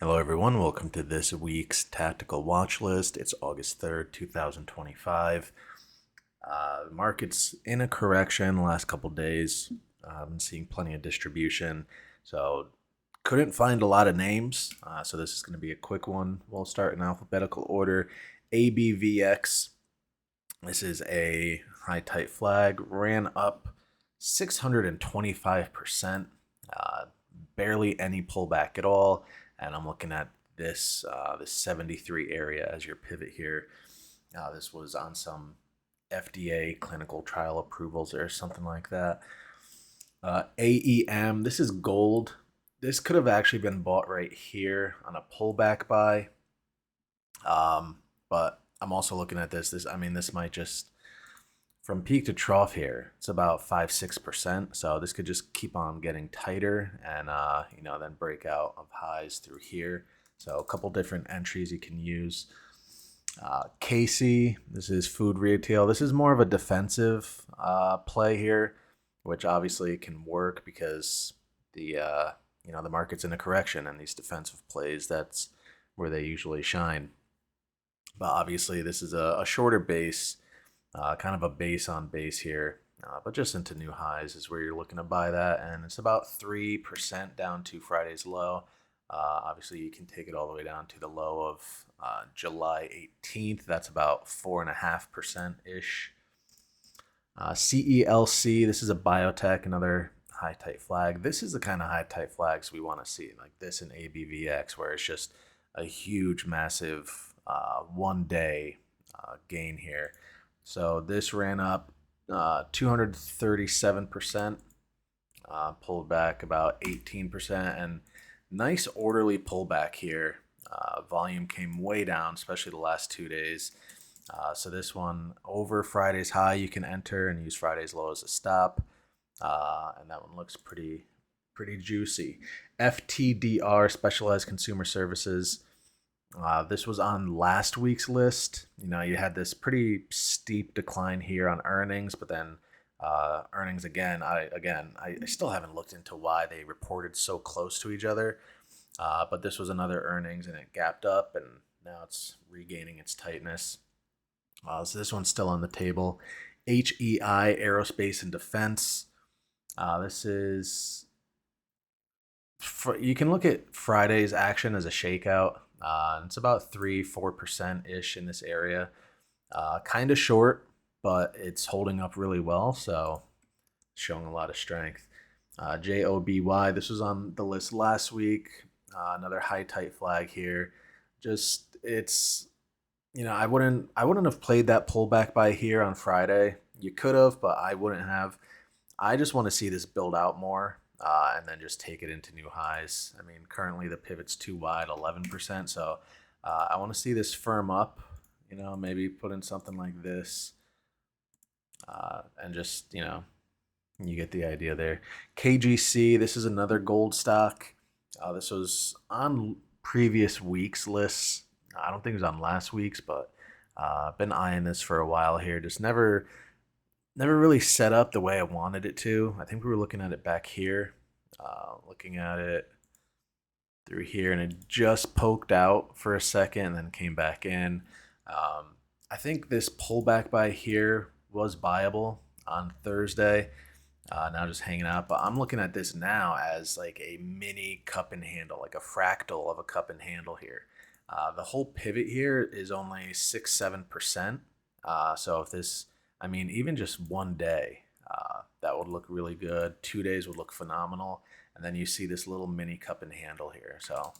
Hello, everyone. Welcome to this week's tactical watch list. It's August 3rd, 2025. The market's in a correction the last couple days. I've been seeing plenty of distribution, so couldn't find a lot of names. So this is going to be a quick one. We'll start in alphabetical order. ABVX. This is a high tight flag. Ran up 625%. Barely any pullback at all. And I'm looking at this 73 area as your pivot here. This was on some FDA clinical trial approvals or something like that. AEM, this is gold. This could have actually been bought right here on a pullback buy. But I'm also looking at this. This might just from peak to trough here, it's about 5-6%. So this could just keep on getting tighter and then break out of highs through here. So a couple different entries you can use. CASY, this is food retail. This is more of a defensive play here, which obviously can work because the market's in a correction, and these defensive plays, that's where they usually shine. But obviously this is a shorter base. Kind of a base on base here, but just into new highs is where you're looking to buy that, and it's about 3% down to Friday's low. Obviously, you can take it all the way down to the low of July 18th. That's about 4.5% ish. CELC, this is a biotech, another high tight flag. This is the kind of high tight flags we want to see, like this in ABVX, where it's just a huge, massive 1 day gain here. So this ran up 237%, pulled back about 18%, and nice orderly pullback here. Volume came way down, especially the last 2 days. So this one over Friday's high, you can enter and use Friday's low as a stop, and that one looks pretty juicy. FTDR, Specialized Consumer Services. This was on last week's list. You had this pretty steep decline here on earnings, but then earnings again. I still haven't looked into why they reported so close to each other. But this was another earnings, and it gapped up, and now it's regaining its tightness. So this one's still on the table. HEI, Aerospace and Defense. This is. You can look at Friday's action as a shakeout. It's about 3-4% ish in this area. Kind of short, but it's holding up really well, so showing a lot of strength. JOBY, this was on the list last week. Another high tight flag here. Just it's I wouldn't have played that pullback by here on Friday. You could have, but I wouldn't have. I just want to see this build out more. And then just take it into new highs. I mean, currently the pivot's too wide, 11%. So I want to see this firm up, maybe put in something like this. And just, you get the idea there. KGC, this is another gold stock. This was on previous week's lists. I don't think it was on last week's, but I've been eyeing this for a while here. Just never really set up the way I wanted it to. I think we were looking at it back here, looking at it through here, and it just poked out for a second and then came back in. I think this pullback by here was buyable on Thursday. Now just hanging out, but I'm looking at this now as like a mini cup and handle, like a fractal of a cup and handle here. The whole pivot here is only 6-7%. So if this even just 1 day, that would look really good. 2 days would look phenomenal. And then you see this little mini cup and handle here. So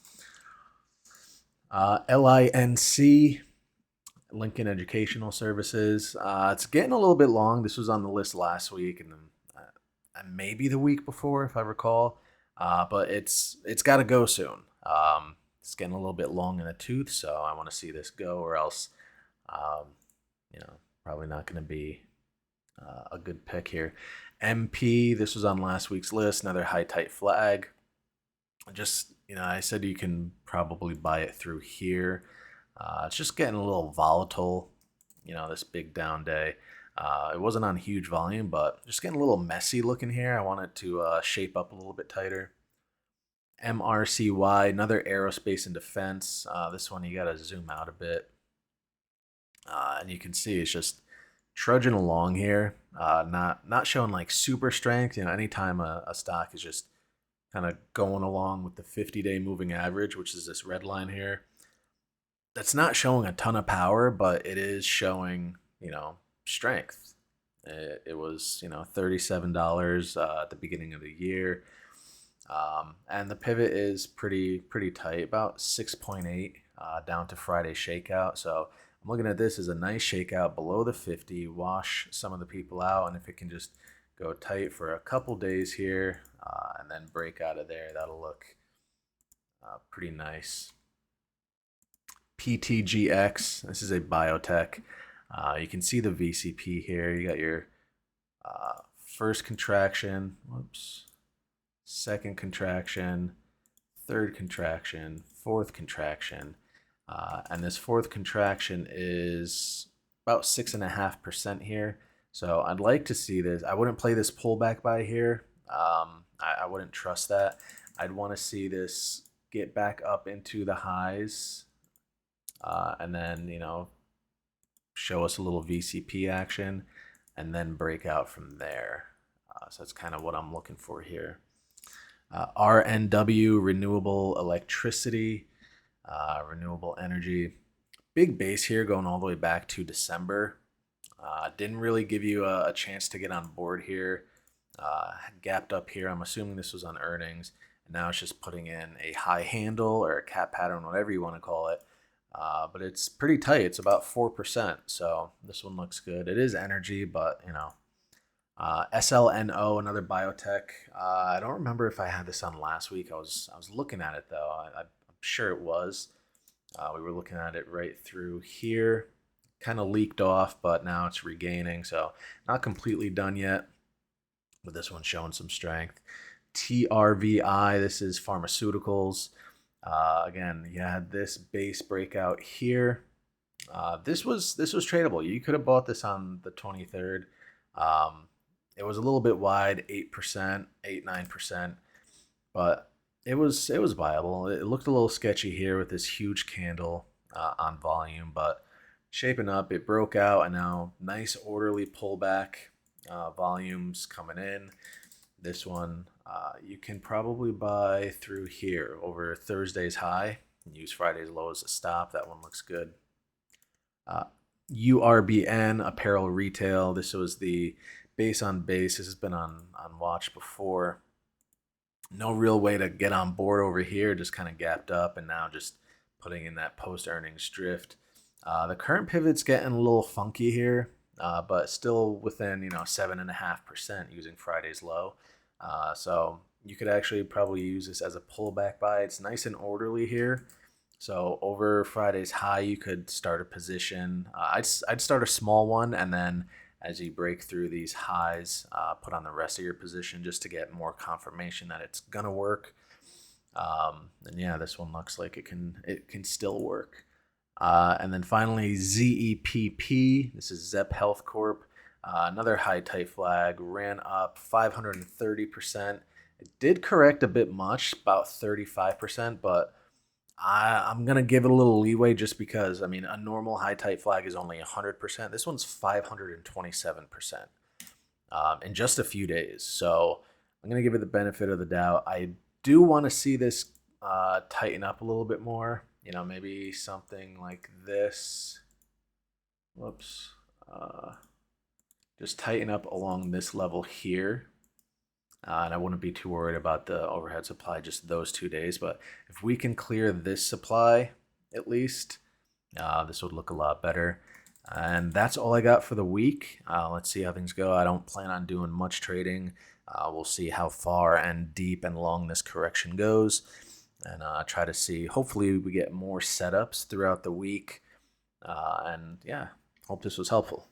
LINC, Lincoln Educational Services. It's getting a little bit long. This was on the list last week and maybe the week before, if I recall. But it's got to go soon. It's getting a little bit long in the tooth, so I want to see this go, or else, probably not going to be a good pick here. MP, this was on last week's list, another high tight flag. Just, I said you can probably buy it through here. It's just getting a little volatile, this big down day. It wasn't on huge volume, but just getting a little messy looking here. I want it to shape up a little bit tighter. MRCY, another aerospace and defense. This one you got to zoom out a bit. And you can see it's just trudging along here, not showing like super strength. Anytime a stock is just kind of going along with the 50-day moving average, which is this red line here, that's not showing a ton of power, but it is showing, strength. It was, $37 at the beginning of the year. And the pivot is pretty tight, about 6.8 down to Friday shakeout. So I'm looking at this as a nice shakeout below the 50, wash some of the people out, and if it can just go tight for a couple days here and then break out of there, that'll look pretty nice. PTGX, this is a biotech. You can see the VCP here. You got your first contraction, second contraction, third contraction, fourth contraction. And this fourth contraction is about 6.5% here. So I'd like to see this. I wouldn't play this pullback by here. I wouldn't trust that. I'd want to see this get back up into the highs and then, show us a little VCP action and then break out from there. So that's kind of what I'm looking for here. RNW, renewable electricity, renewable energy. Big base here going all the way back to December. Didn't really give you a chance to get on board here. Gapped up here. I'm assuming this was on earnings. And now it's just putting in a high handle or a cap pattern, whatever you want to call it. But it's pretty tight. It's about 4%. So this one looks good. It is energy, but SLNO, another biotech. I don't remember if I had this on last week. I was looking at it though. I'm sure it was. We were looking at it right through here. Kind of leaked off, but now it's regaining. So not completely done yet. But this one's showing some strength. TRVI. This is pharmaceuticals. Again, you had this base breakout here. This was tradable. You could have bought this on the 23rd. It was a little bit wide, 8%, 8-9%, but it was viable. It looked a little sketchy here with this huge candle on volume, but shaping up. It broke out, and now nice orderly pullback. Volumes coming in. This one you can probably buy through here over Thursday's high. Use Friday's low as a stop. That one looks good. URBN, apparel retail. This was the base on base. This has been on watch before. No real way to get on board over here. Just kind of gapped up and now just putting in that post earnings drift. The current pivot's getting a little funky here, but still within 7.5% using Friday's low. So you could actually probably use this as a pullback buy. It's nice and orderly here. So over Friday's high, you could start a position. I'd start a small one, and then as you break through these highs, put on the rest of your position just to get more confirmation that it's gonna work. And yeah, this one looks like it can still work. And then finally, ZEPP. This is ZEPP Health Corp. Another high tight flag, ran up 530%. It did correct a bit much, about 35%, but I'm going to give it a little leeway just because, a normal high tight flag is only 100%. This one's 527% in just a few days. So I'm going to give it the benefit of the doubt. I do want to see this tighten up a little bit more. Maybe something like this. Whoops. Just tighten up along this level here. And I wouldn't be too worried about the overhead supply just those 2 days. But if we can clear this supply, at least, this would look a lot better. And that's all I got for the week. Let's see how things go. I don't plan on doing much trading. We'll see how far and deep and long this correction goes. And try to see, hopefully we get more setups throughout the week. And yeah, hope this was helpful.